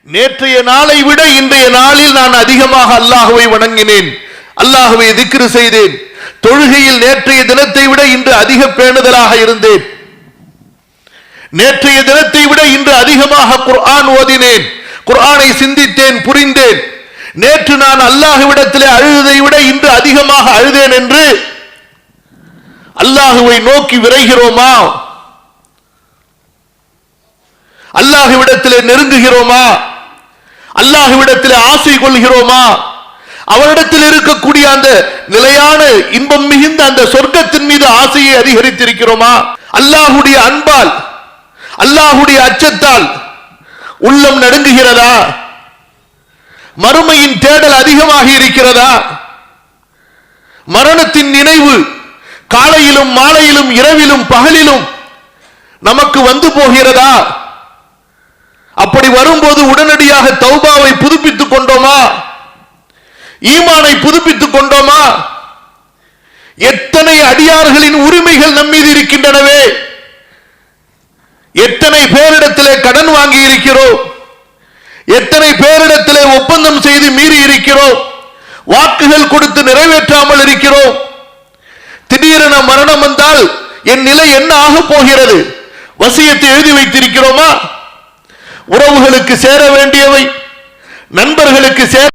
நேற்றைய நாளை விட இன்றைய நாளில் நான் அதிகமாக அல்லாஹ்வை வணங்கினேன், அல்லாஹ்வை திக்ர் செய்தேன். தொழுகையில் நேற்றைய தினத்தை விட இன்று அதிக பேணுதலாக இருந்தேன். நேற்றைய தினத்தை விட இன்று அதிகமாக குர்ஆன் ஓதினேன், குர்ஆனை சிந்தித்தேன், புரிந்தேன். நேற்று நான் அல்லாஹ்விடத்திலே அழுததை விட இன்று அதிகமாக அழுதேன் என்று அல்லாஹ்வை நோக்கி விரைகிறோமா? அல்லாஹ்விடத்திலே நெருங்குகிறோமா? அல்லாஹ்விடத்திலே ஆசை கொள்கிறோமா? அவரிடத்தில் இருக்கக்கூடிய அந்த நிலையான இன்பம் மிகுந்த அந்த சொர்க்கத்தின் மீது ஆசையை அதிகரித்திருக்கிறோமா? அல்லாஹ்வுடைய அன்பால், அல்லாஹ்வுடைய அச்சத்தால் உள்ளம் நடுங்குகிறதா? மறுமையின் தேடல் அதிகமாக இருக்கிறதா? மரணத்தின் நினைவு காலையிலும் மாலையிலும் இரவிலும் பகலிலும் நமக்கு வந்து போகிறதா? அப்படி வரும்போது உடனடியாக தௌபாவை புதுப்பித்துக் கொண்டோமா? ஈமானை புதுப்பித்துக் கொண்டோமா? எத்தனை அடியார்களின் உரிமைகள் நம்மீது இருக்கின்றனவே, எத்தனை பேரிடத்திலே கடன் வாங்கி இருக்கிறோம், எத்தனை பேரிடத்திலே ஒப்பந்தம் செய்து மீறி இருக்கிறோம், வாக்குகள் கொடுத்து நிறைவேற்றாமல் இருக்கிறோம். திடீரென மரணம் வந்தால் என் நிலை என்ன ஆக போகிறது? வசியத்தை எழுதி வைத்திருக்கிறோமா? உறவுகளுக்கு சேர வேண்டியவை, நண்பர்களுக்கு சேர